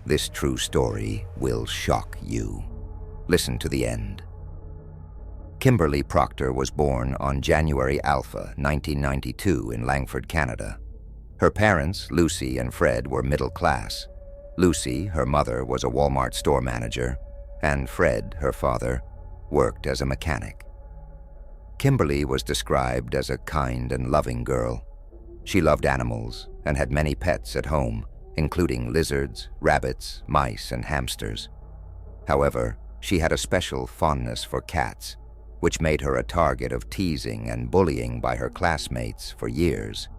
This true story will shock you. Listen to the end. Kimberly Proctor was born on January Alpha, 1992 in Langford, Canada. Her parents, Lucy and Fred, were middle class. Lucy, her mother, was a Walmart store manager, and Fred, her father, worked as a mechanic. Kimberly was described as a kind and loving girl. She loved animals and had many pets at home, including lizards, rabbits, mice, and hamsters. However, she had a special fondness for cats, which made her a target of teasing and bullying by her classmates for years.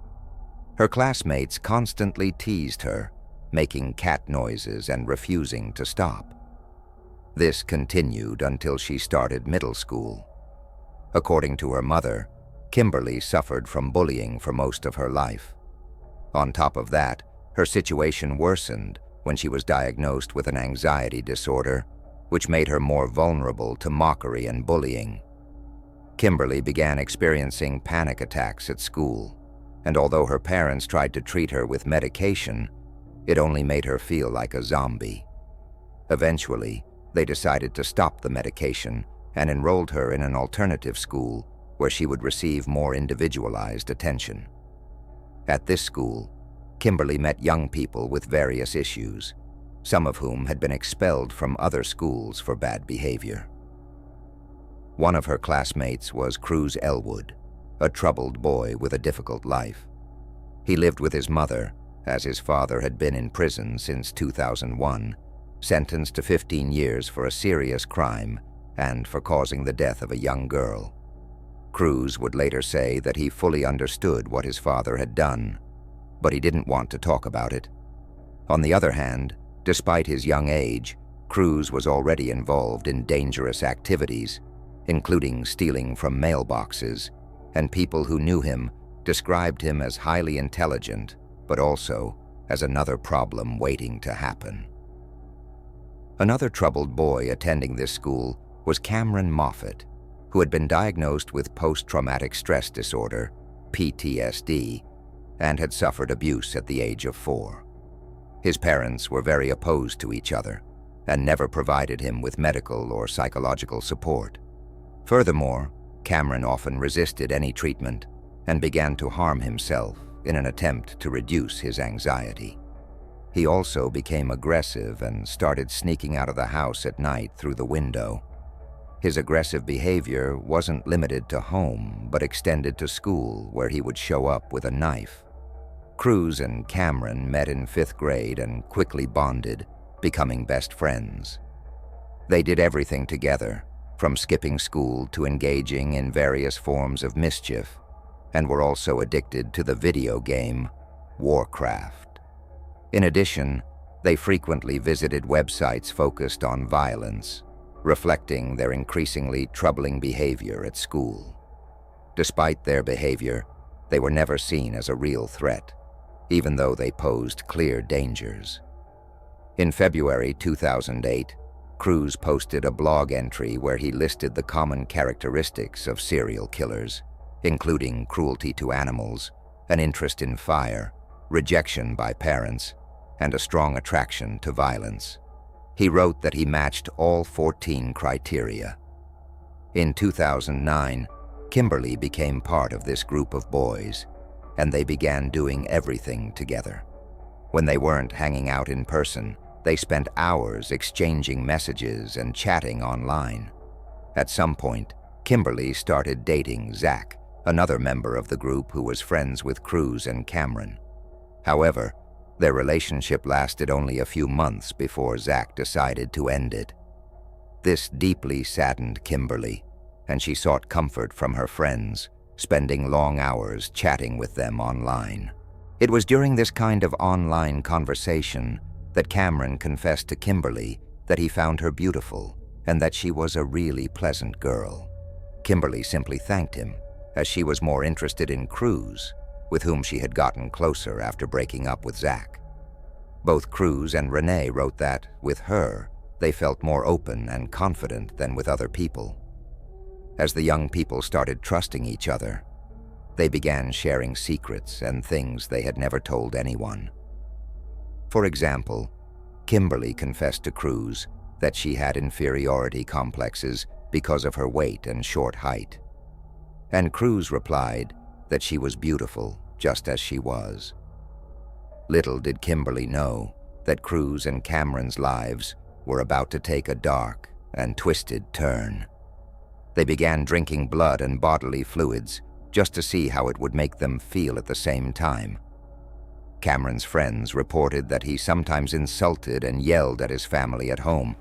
Her classmates constantly teased her, making cat noises and refusing to stop. This continued until she started middle school. According to her mother, Kimberly suffered from bullying for most of her life. On top of that, her situation worsened when she was diagnosed with an anxiety disorder, which made her more vulnerable to mockery and bullying. Kimberly began experiencing panic attacks at school, and although her parents tried to treat her with medication, it only made her feel like a zombie. Eventually, they decided to stop the medication and enrolled her in an alternative school where she would receive more individualized attention. At this school, Kimberly met young people with various issues, some of whom had been expelled from other schools for bad behavior. One of her classmates was Cruz Elwood, a troubled boy with a difficult life. He lived with his mother, as his father had been in prison since 2001, sentenced to 15 years for a serious crime and for causing the death of a young girl. Cruz would later say that he fully understood what his father had done, but he didn't want to talk about it. On the other hand, despite his young age, Cruz was already involved in dangerous activities, including stealing from mailboxes, and people who knew him described him as highly intelligent, but also as another problem waiting to happen. Another troubled boy attending this school was Cameron Moffat, who had been diagnosed with post-traumatic stress disorder, PTSD, and had suffered abuse at the age of 4. His parents were very opposed to each other and never provided him with medical or psychological support. Furthermore, Cameron often resisted any treatment and began to harm himself in an attempt to reduce his anxiety. He also became aggressive and started sneaking out of the house at night through the window. His aggressive behavior wasn't limited to home, but extended to school, where he would show up with a knife. Cruz and Cameron met in 5th grade and quickly bonded, becoming best friends. They did everything together, from skipping school to engaging in various forms of mischief, and were also addicted to the video game Warcraft. In addition, they frequently visited websites focused on violence, reflecting their increasingly troubling behavior at school. Despite their behavior, they were never seen as a real threat, even though they posed clear dangers. In February 2008, Cruz posted a blog entry where he listed the common characteristics of serial killers, including cruelty to animals, an interest in fire, rejection by parents, and a strong attraction to violence. He wrote that he matched all 14 criteria. In 2009, Kimberly became part of this group of boys, and they began doing everything together. When they weren't hanging out in person, they spent hours exchanging messages and chatting online. At some point, Kimberly started dating Zach, another member of the group who was friends with Cruz and Cameron. However, their relationship lasted only a few months before Zach decided to end it. This deeply saddened Kimberly, and she sought comfort from her friends, spending long hours chatting with them online. It was during this kind of online conversation that Cameron confessed to Kimberly that he found her beautiful and that she was a really pleasant girl. Kimberly simply thanked him, as she was more interested in Cruz, with whom she had gotten closer after breaking up with Zach. Both Cruz and Renee wrote that, with her, they felt more open and confident than with other people. As the young people started trusting each other, they began sharing secrets and things they had never told anyone. For example, Kimberly confessed to Cruz that she had inferiority complexes because of her weight and short height. And Cruz replied that she was beautiful just as she was. Little did Kimberly know that Cruz and Cameron's lives were about to take a dark and twisted turn. They began drinking blood and bodily fluids just to see how it would make them feel at the same time. Cameron's friends reported that he sometimes insulted and yelled at his family at home,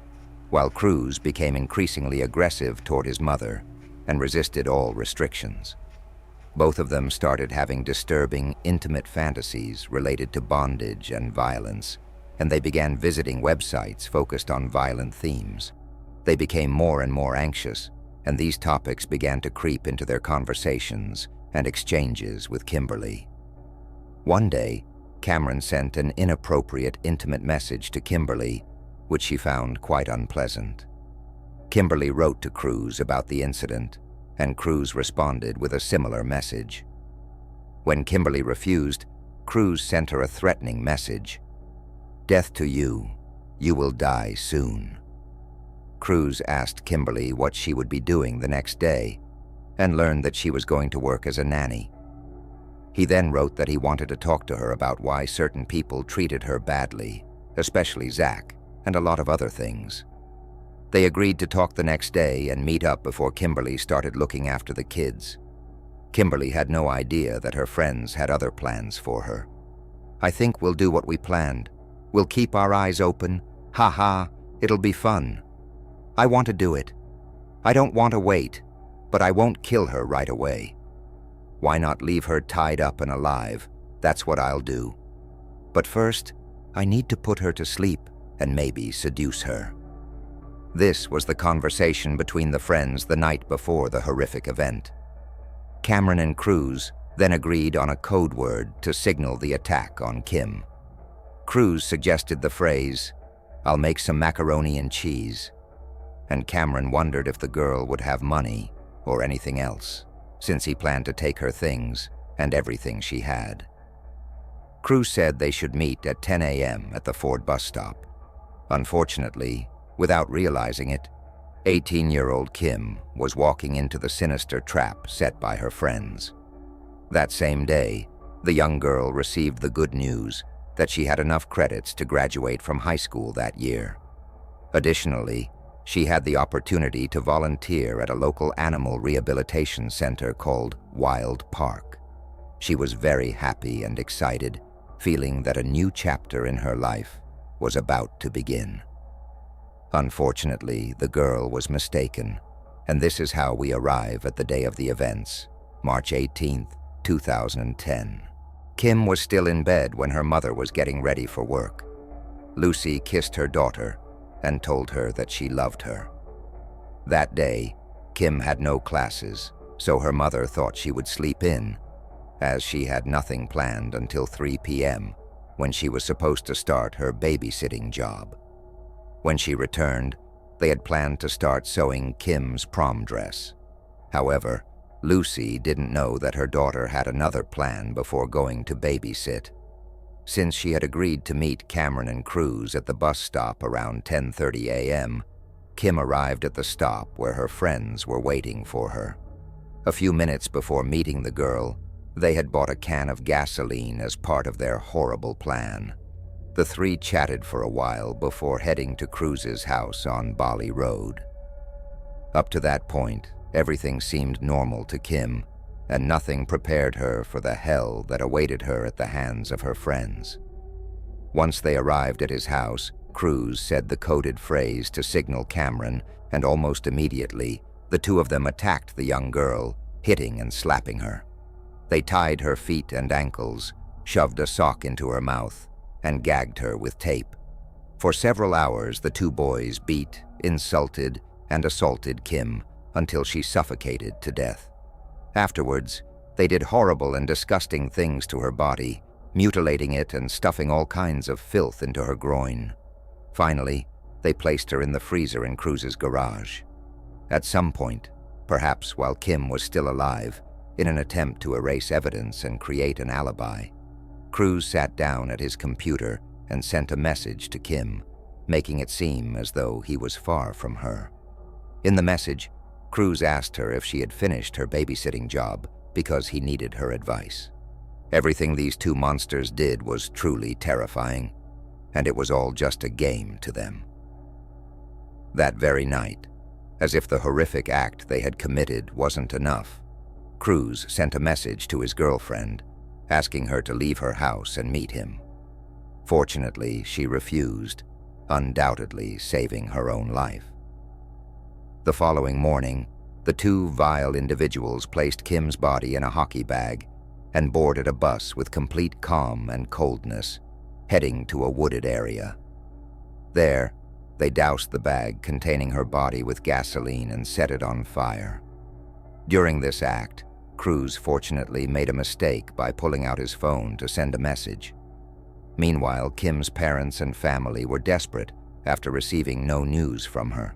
while Cruz became increasingly aggressive toward his mother and resisted all restrictions. Both of them started having disturbing, intimate fantasies related to bondage and violence, and they began visiting websites focused on violent themes. They became more and more anxious, and these topics began to creep into their conversations and exchanges with Kimberly. One day, Cameron sent an inappropriate, intimate message to Kimberly, which she found quite unpleasant. Kimberly wrote to Cruz about the incident, and Cruz responded with a similar message. When Kimberly refused, Cruz sent her a threatening message. "Death to you. You will die soon." Cruz asked Kimberly what she would be doing the next day, and learned that she was going to work as a nanny. He then wrote that he wanted to talk to her about why certain people treated her badly, especially Zach, and a lot of other things. They agreed to talk the next day and meet up before Kimberly started looking after the kids. Kimberly had no idea that her friends had other plans for her. "I think we'll do what we planned. We'll keep our eyes open. Ha ha, it'll be fun. I want to do it. I don't want to wait, but I won't kill her right away. Why not leave her tied up and alive? That's what I'll do. But first, I need to put her to sleep and maybe seduce her." This was the conversation between the friends the night before the horrific event. Cameron and Cruz then agreed on a code word to signal the attack on Kim. Cruz suggested the phrase, "I'll make some macaroni and cheese," and Cameron wondered if the girl would have money or anything else, since he planned to take her things and everything she had. Cruz said they should meet at 10 a.m. at the Ford bus stop. Unfortunately, without realizing it, 18-year-old Kim was walking into the sinister trap set by her friends. That same day, the young girl received the good news that she had enough credits to graduate from high school that year. Additionally, she had the opportunity to volunteer at a local animal rehabilitation center called Wild Park. She was very happy and excited, feeling that a new chapter in her life was about to begin. Unfortunately, the girl was mistaken, and this is how we arrive at the day of the events, March 18, 2010. Kim was still in bed when her mother was getting ready for work. Lucy kissed her daughter and told her that she loved her. That day, Kim had no classes, so her mother thought she would sleep in, as she had nothing planned until 3 p.m., when she was supposed to start her babysitting job. When she returned, they had planned to start sewing Kim's prom dress. However, Lucy didn't know that her daughter had another plan before going to babysit. Since she had agreed to meet Cameron and Cruz at the bus stop around 10:30 a.m., Kim arrived at the stop where her friends were waiting for her. A few minutes before meeting the girl, they had bought a can of gasoline as part of their horrible plan. The three chatted for a while before heading to Cruz's house on Bali Road. Up to that point, everything seemed normal to Kim, and nothing prepared her for the hell that awaited her at the hands of her friends. Once they arrived at his house, Cruz said the coded phrase to signal Cameron, and almost immediately, the two of them attacked the young girl, hitting and slapping her. They tied her feet and ankles, shoved a sock into her mouth, and gagged her with tape. For several hours, the two boys beat, insulted, and assaulted Kim until she suffocated to death. Afterwards, they did horrible and disgusting things to her body, mutilating it and stuffing all kinds of filth into her groin. Finally, they placed her in the freezer in Cruz's garage. At some point, perhaps while Kim was still alive, in an attempt to erase evidence and create an alibi, Cruz sat down at his computer and sent a message to Kim, making it seem as though he was far from her. In the message, Cruz asked her if she had finished her babysitting job because he needed her advice. Everything these two monsters did was truly terrifying, and it was all just a game to them. That very night, as if the horrific act they had committed wasn't enough, Cruz sent a message to his girlfriend, asking her to leave her house and meet him. Fortunately, she refused, undoubtedly saving her own life. The following morning, the two vile individuals placed Kim's body in a hockey bag and boarded a bus with complete calm and coldness, heading to a wooded area. There, they doused the bag containing her body with gasoline and set it on fire. During this act, Cruz fortunately made a mistake by pulling out his phone to send a message. Meanwhile, Kim's parents and family were desperate after receiving no news from her.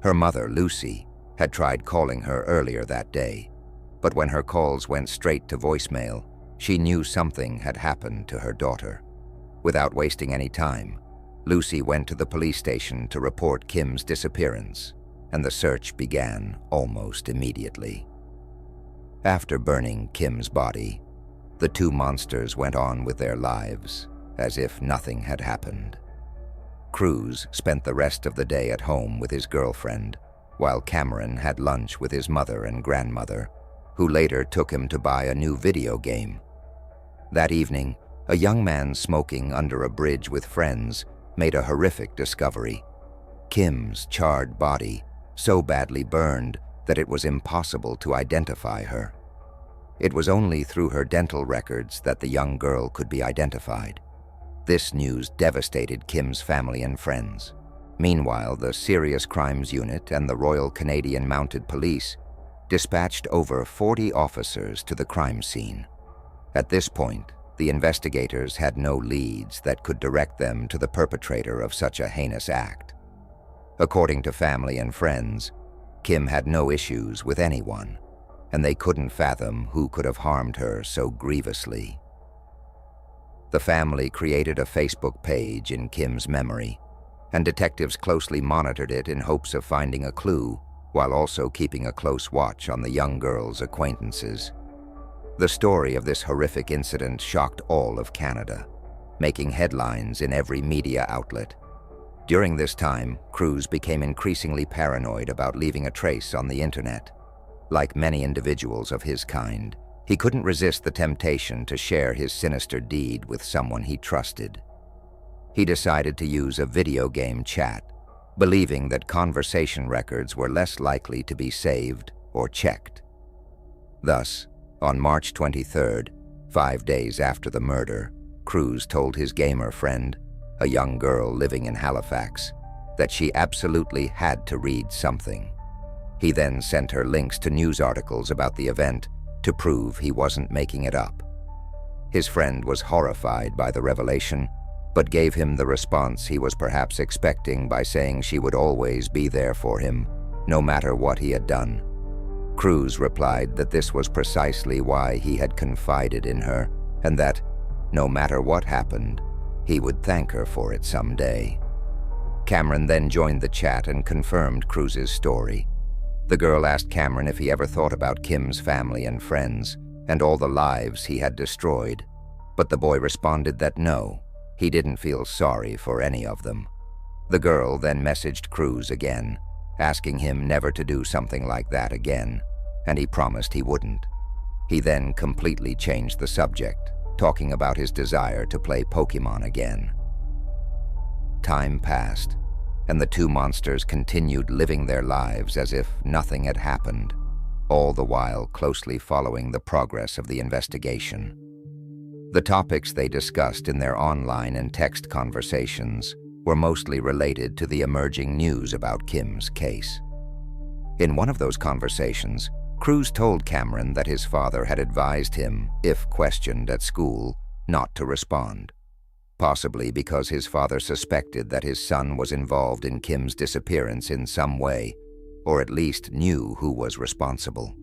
Her mother, Lucy, had tried calling her earlier that day, but when her calls went straight to voicemail, she knew something had happened to her daughter. Without wasting any time, Lucy went to the police station to report Kim's disappearance, and the search began almost immediately. After burning Kim's body, the two monsters went on with their lives as if nothing had happened. Cruz spent the rest of the day at home with his girlfriend, while Cameron had lunch with his mother and grandmother, who later took him to buy a new video game. That evening, a young man smoking under a bridge with friends made a horrific discovery: Kim's charred body, so badly burned that it was impossible to identify her. It was only through her dental records that the young girl could be identified. This news devastated Kim's family and friends. Meanwhile, the Serious Crimes Unit and the Royal Canadian Mounted Police dispatched over 40 officers to the crime scene. At this point, the investigators had no leads that could direct them to the perpetrator of such a heinous act. According to family and friends, Kim had no issues with anyone, and they couldn't fathom who could have harmed her so grievously. The family created a Facebook page in Kim's memory, and detectives closely monitored it in hopes of finding a clue, while also keeping a close watch on the young girl's acquaintances. The story of this horrific incident shocked all of Canada, making headlines in every media outlet. During this time, Cruz became increasingly paranoid about leaving a trace on the internet. Like many individuals of his kind, he couldn't resist the temptation to share his sinister deed with someone he trusted. He decided to use a video game chat, believing that conversation records were less likely to be saved or checked. Thus, on March 23rd, 5 days after the murder, Cruz told his gamer friend, a young girl living in Halifax, that she absolutely had to read something. He then sent her links to news articles about the event to prove he wasn't making it up. His friend was horrified by the revelation, but gave him the response he was perhaps expecting by saying she would always be there for him, no matter what he had done. Cruz replied that this was precisely why he had confided in her, and that, no matter what happened, he would thank her for it someday. Cameron then joined the chat and confirmed Cruz's story. The girl asked Cameron if he ever thought about Kim's family and friends, and all the lives he had destroyed, but the boy responded that no, he didn't feel sorry for any of them. The girl then messaged Cruz again, asking him never to do something like that again, and he promised he wouldn't. He then completely changed the subject, talking about his desire to play Pokemon again. Time passed, and the two monsters continued living their lives as if nothing had happened, all the while closely following the progress of the investigation. The topics they discussed in their online and text conversations were mostly related to the emerging news about Kim's case. In one of those conversations, Cruz told Cameron that his father had advised him, if questioned at school, not to respond, possibly because his father suspected that his son was involved in Kim's disappearance in some way, or at least knew who was responsible.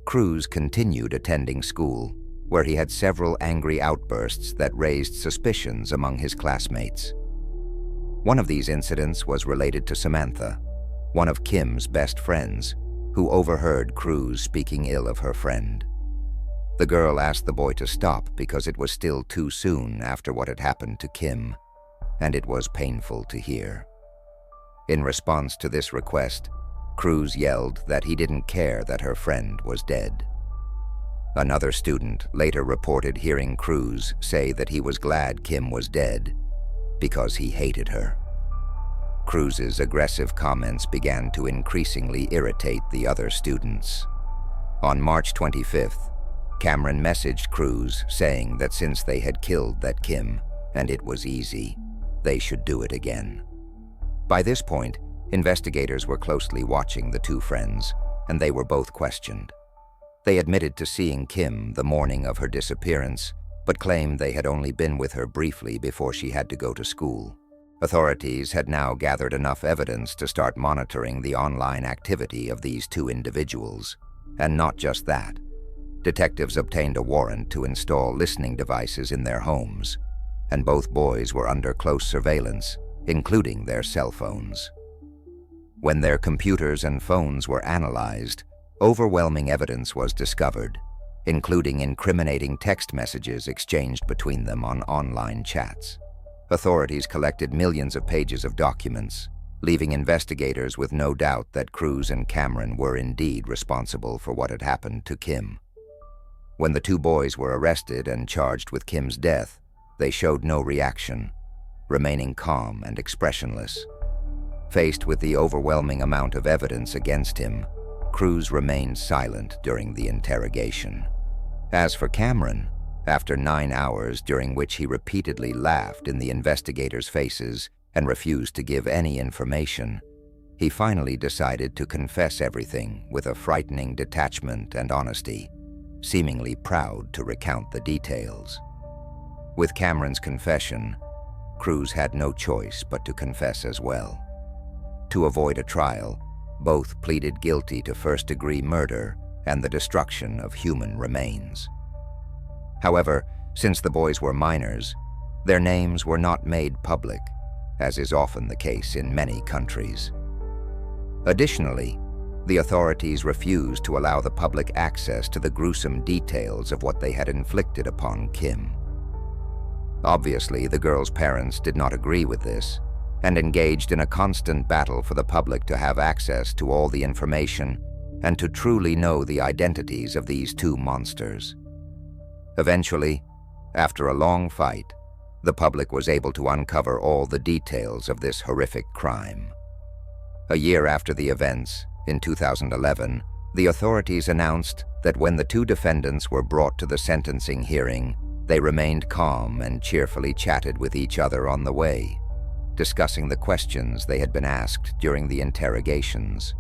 Cruz continued attending school, where he had several angry outbursts that raised suspicions among his classmates. One of these incidents was related to Samantha, one of Kim's best friends, who overheard Cruz speaking ill of her friend. The girl asked the boy to stop because it was still too soon after what had happened to Kim, and it was painful to hear. In response to this request, Cruz yelled that he didn't care that her friend was dead. Another student later reported hearing Cruz say that he was glad Kim was dead because he hated her. Cruz's aggressive comments began to increasingly irritate the other students. On March 25th, Cameron messaged Cruz saying that since they had killed that Kim, and it was easy, they should do it again. By this point, investigators were closely watching the two friends, and they were both questioned. They admitted to seeing Kim the morning of her disappearance, but claimed they had only been with her briefly before she had to go to school. Authorities had now gathered enough evidence to start monitoring the online activity of these two individuals. And not just that. Detectives obtained a warrant to install listening devices in their homes, and both boys were under close surveillance, including their cell phones. When their computers and phones were analyzed, overwhelming evidence was discovered, including incriminating text messages exchanged between them on online chats. Authorities collected millions of pages of documents, leaving investigators with no doubt that Cruz and Cameron were indeed responsible for what had happened to Kim. When the two boys were arrested and charged with Kim's death, they showed no reaction, remaining calm and expressionless. Faced with the overwhelming amount of evidence against him, Cruz remained silent during the interrogation. As for Cameron, after 9 hours during which he repeatedly laughed in the investigators' faces and refused to give any information, he finally decided to confess everything with a frightening detachment and honesty, seemingly proud to recount the details. With Cameron's confession, Cruz had no choice but to confess as well. To avoid a trial, both pleaded guilty to first-degree murder and the destruction of human remains. However, since the boys were minors, their names were not made public, as is often the case in many countries. Additionally, the authorities refused to allow the public access to the gruesome details of what they had inflicted upon Kim. Obviously, the girl's parents did not agree with this, and engaged in a constant battle for the public to have access to all the information and to truly know the identities of these two monsters. Eventually, after a long fight, the public was able to uncover all the details of this horrific crime. A year after the events, in 2011, the authorities announced that when the two defendants were brought to the sentencing hearing, they remained calm and cheerfully chatted with each other on the way, discussing the questions they had been asked during the interrogations.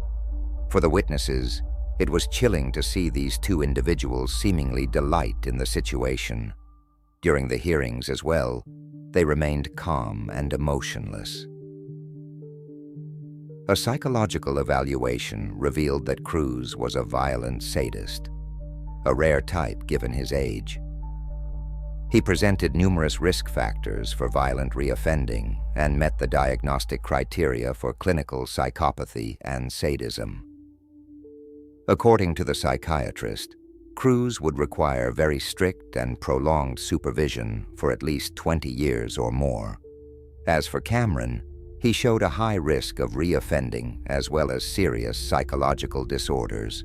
For the witnesses, it was chilling to see these two individuals seemingly delight in the situation. During the hearings as well, they remained calm and emotionless. A psychological evaluation revealed that Cruz was a violent sadist, a rare type given his age. He presented numerous risk factors for violent reoffending and met the diagnostic criteria for clinical psychopathy and sadism. According to the psychiatrist, Cruz would require very strict and prolonged supervision for at least 20 years or more. As for Cameron, he showed a high risk of reoffending as well as serious psychological disorders.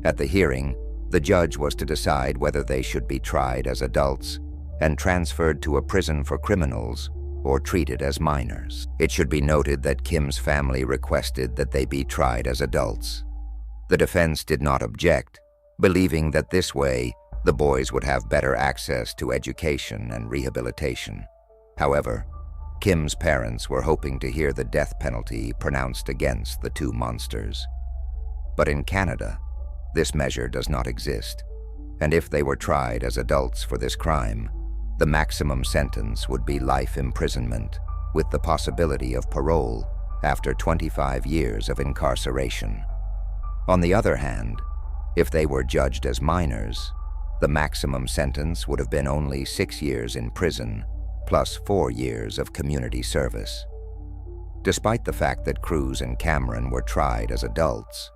At the hearing, the judge was to decide whether they should be tried as adults and transferred to a prison for criminals or treated as minors. It should be noted that Kim's family requested that they be tried as adults. The defense did not object, believing that this way the boys would have better access to education and rehabilitation. However, Kim's parents were hoping to hear the death penalty pronounced against the two monsters. But in Canada, this measure does not exist, and if they were tried as adults for this crime, the maximum sentence would be life imprisonment, with the possibility of parole after 25 years of incarceration. On the other hand, if they were judged as minors, the maximum sentence would have been only 6 years in prison, plus 4 years of community service. Despite the fact that Cruz and Cameron were tried as adults,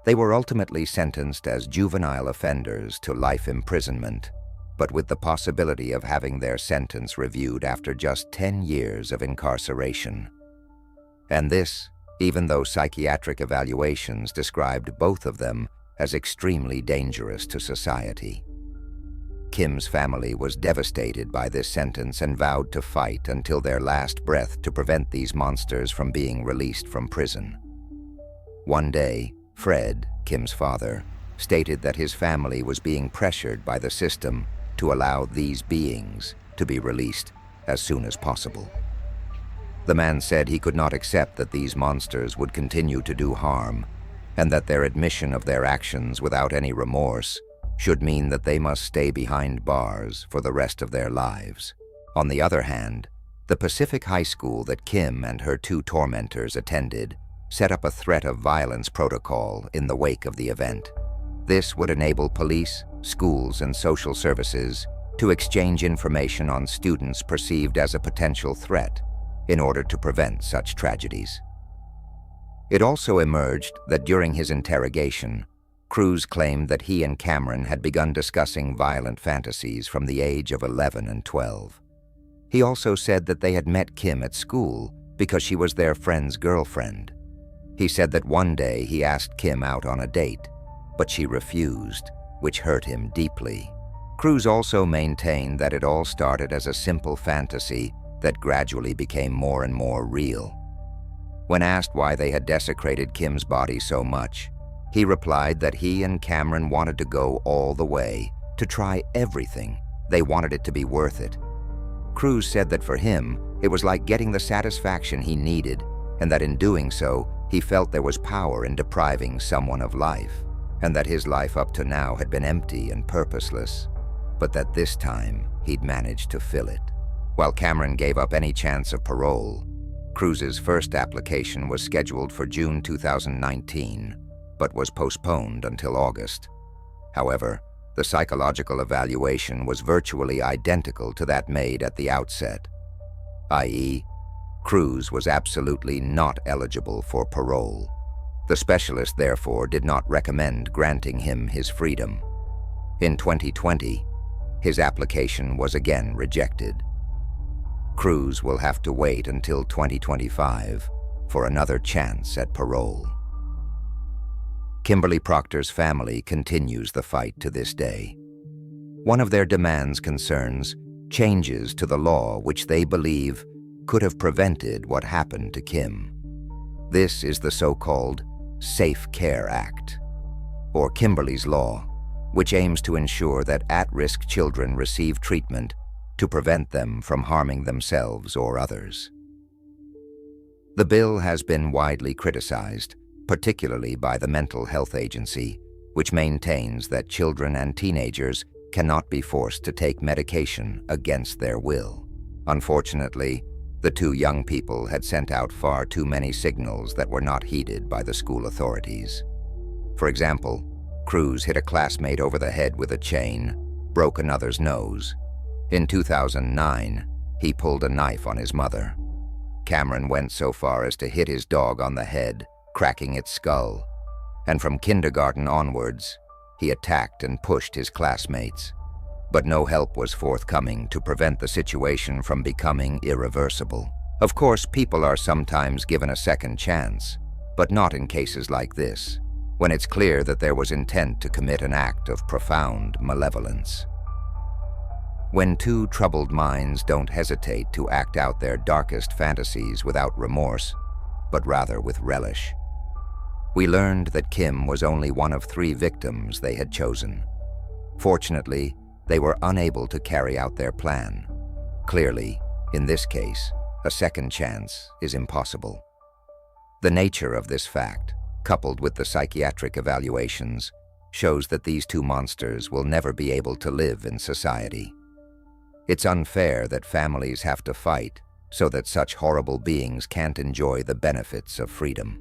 they were ultimately sentenced as juvenile offenders to life imprisonment, but with the possibility of having their sentence reviewed after just 10 years of incarceration. And this, even though psychiatric evaluations described both of them as extremely dangerous to society. Kim's family was devastated by this sentence and vowed to fight until their last breath to prevent these monsters from being released from prison. One day, Fred, Kim's father, stated that his family was being pressured by the system to allow these beings to be released as soon as possible. The man said he could not accept that these monsters would continue to do harm, and that their admission of their actions without any remorse should mean that they must stay behind bars for the rest of their lives. On the other hand, the Pacific High School that Kim and her two tormentors attended set up a threat of violence protocol in the wake of the event. This would enable police, schools, and social services to exchange information on students perceived as a potential threat in order to prevent such tragedies. It also emerged that during his interrogation, Cruz claimed that he and Cameron had begun discussing violent fantasies from the age of 11 and 12. He also said that they had met Kim at school because she was their friend's girlfriend. He said that one day he asked Kim out on a date, but she refused, which hurt him deeply. Cruz also maintained that it all started as a simple fantasy that gradually became more and more real. When asked why they had desecrated Kim's body so much, he replied that he and Cameron wanted to go all the way, to try everything. They wanted it to be worth it. Cruz said that for him, it was like getting the satisfaction he needed, and that in doing so, he felt there was power in depriving someone of life, and that his life up to now had been empty and purposeless, but that this time he'd managed to fill it. While Cameron gave up any chance of parole, Cruz's first application was scheduled for June 2019, but was postponed until August. However, the psychological evaluation was virtually identical to that made at the outset, i.e., Cruz was absolutely not eligible for parole. The specialist, therefore, did not recommend granting him his freedom. In 2020, his application was again rejected. Cruz will have to wait until 2025 for another chance at parole. Kimberly Proctor's family continues the fight to this day. One of their demands concerns changes to the law which they believe could have prevented what happened to Kim. This is the so-called Safe Care Act, or Kimberly's Law, which aims to ensure that at-risk children receive treatment to prevent them from harming themselves or others. The bill has been widely criticized, particularly by the Mental Health Agency, which maintains that children and teenagers cannot be forced to take medication against their will. Unfortunately, the two young people had sent out far too many signals that were not heeded by the school authorities. For example, Cruz hit a classmate over the head with a chain, broke another's nose. In 2009, he pulled a knife on his mother. Cameron went so far as to hit his dog on the head, cracking its skull. And from kindergarten onwards, he attacked and pushed his classmates. But no help was forthcoming to prevent the situation from becoming irreversible. Of course, people are sometimes given a second chance, but not in cases like this, when it's clear that there was intent to commit an act of profound malevolence. When two troubled minds don't hesitate to act out their darkest fantasies without remorse, but rather with relish. We learned that Kim was only one of 3 victims they had chosen. Fortunately, they were unable to carry out their plan. Clearly, in this case, a second chance is impossible. The nature of this fact, coupled with the psychiatric evaluations, shows that these two monsters will never be able to live in society. It's unfair that families have to fight so that such horrible beings can't enjoy the benefits of freedom.